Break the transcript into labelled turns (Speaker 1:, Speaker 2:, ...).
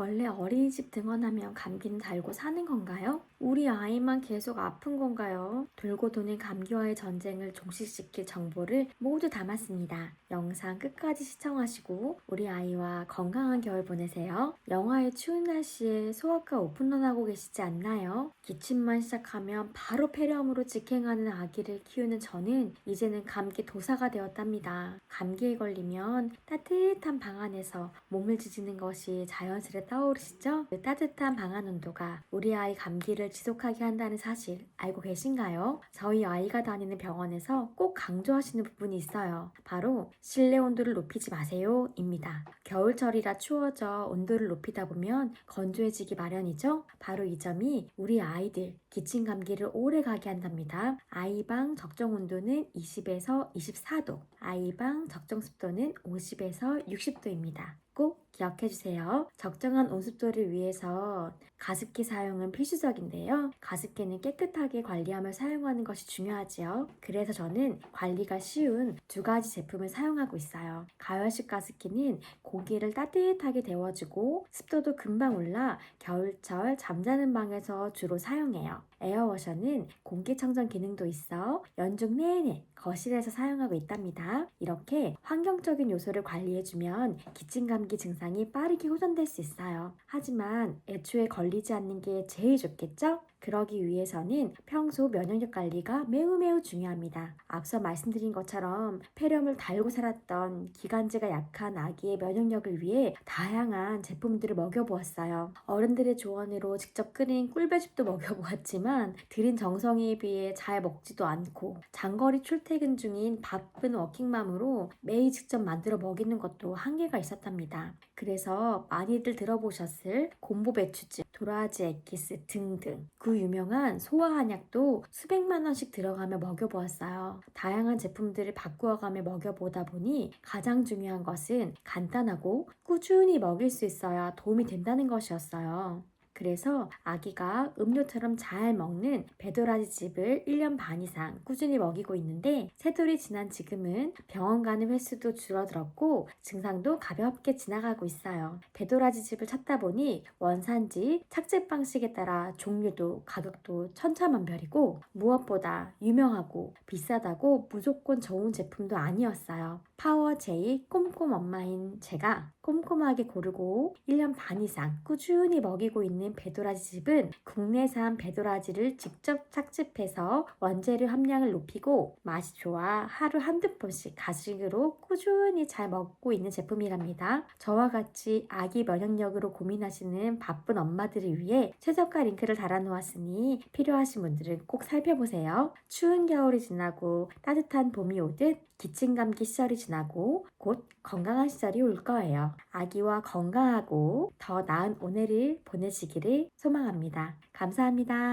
Speaker 1: 원래 어린이집 등원하면 감기는 달고 사는 건가요? 우리 아이만 계속 아픈 건가요? 돌고 도는 감기와의 전쟁을 종식시킬 정보를 모두 담았습니다. 영상 끝까지 시청하시고 우리 아이와 건강한 겨울 보내세요. 영하의 추운 날씨에 소아과 오픈런하고 계시지 않나요? 기침만 시작하면 바로 폐렴으로 직행하는 아기를 키우는 저는 이제는 감기 도사가 되었답니다. 감기에 걸리면 따뜻한 방 안에서 몸을 지지는 것이 자연스레 떠오르시죠? 그 따뜻한 방 안 온도가 우리 아이 감기를 지속하게 한다는 사실 알고 계신가요? 저희 아이가 다니는 병원에서 꼭 강조하시는 부분이 있어요. 바로 실내 온도를 높이지 마세요 입니다. 겨울철이라 추워져 온도를 높이다 보면 건조해지기 마련이죠? 바로 이 점이 우리 아이들 기침 감기를 오래 가게 한답니다. 아이방 적정 온도는 20에서 24도, 아이방 적정 습도는 50에서 60도입니다. 꼭 기억해 주세요. 적정한 온습도를 위해서 가습기 사용은 필수적인데요. 가습기는 깨끗하게 관리하며 사용하는 것이 중요하지요. 그래서 저는 관리가 쉬운 두 가지 제품을 사용하고 있어요. 가열식 가습기는 공기를 따뜻하게 데워주고 습도도 금방 올라 겨울철 잠자는 방에서 주로 사용해요. 에어워셔는 공기청정 기능도 있어 연중 내내 거실에서 사용하고 있답니다. 이렇게 환경적인 요소를 관리해주면 기침 감기 증상이 빠르게 호전될 수 있어요. 하지만 애초에 걸리지 않는 게 제일 좋겠죠? 그러기 위해서는 평소 면역력 관리가 매우 중요합니다. 앞서 말씀드린 것처럼 폐렴을 달고 살았던 기관지가 약한 아기의 면역력을 위해 다양한 제품들을 먹여보았어요. 어른들의 조언으로 직접 끓인 꿀배즙도 먹여보았지만 들인 정성에 비해 잘 먹지도 않고 장거리 출퇴근 중인 바쁜 워킹맘으로 매일 직접 만들어 먹이는 것도 한계가 있었답니다. 그래서 많이들 들어보셨을 곰보배추즙, 도라지 엑기스 등등 그 유명한 소화 한약도 수백만 원씩 들어가며 먹여보았어요. 다양한 제품들을 바꾸어가며 먹여보다 보니 가장 중요한 것은 간단하고 꾸준히 먹일 수 있어야 도움이 된다는 것이었어요. 그래서 아기가 음료처럼 잘 먹는 배도라지즙을 1년 반 이상 꾸준히 먹이고 있는데 세돌이 지난 지금은 병원 가는 횟수도 줄어들었고 증상도 가볍게 지나가고 있어요. 배도라지즙을 찾다 보니 원산지, 착즙 방식에 따라 종류도 가격도 천차만별이고 무엇보다 유명하고 비싸다고 무조건 좋은 제품도 아니었어요. 파워 제이 꼼꼼 엄마인 제가 꼼꼼하게 고르고 1년 반 이상 꾸준히 먹이고 있는 배도라지즙은 국내산 배도라지를 직접 착즙해서 원재료 함량을 높이고 맛이 좋아 하루 한두 번씩 가식으로 꾸준히 잘 먹고 있는 제품이랍니다. 저와 같이 아기 면역력으로 고민하시는 바쁜 엄마들을 위해 최저가 링크를 달아놓았으니 필요하신 분들은 꼭 살펴보세요. 추운 겨울이 지나고 따뜻한 봄이 오듯 기침 감기 시절이 지나고 곧 건강한 시절이 올 거예요. 아기와 건강하고 더 나은 오늘을 보내시기를 소망합니다. 감사합니다.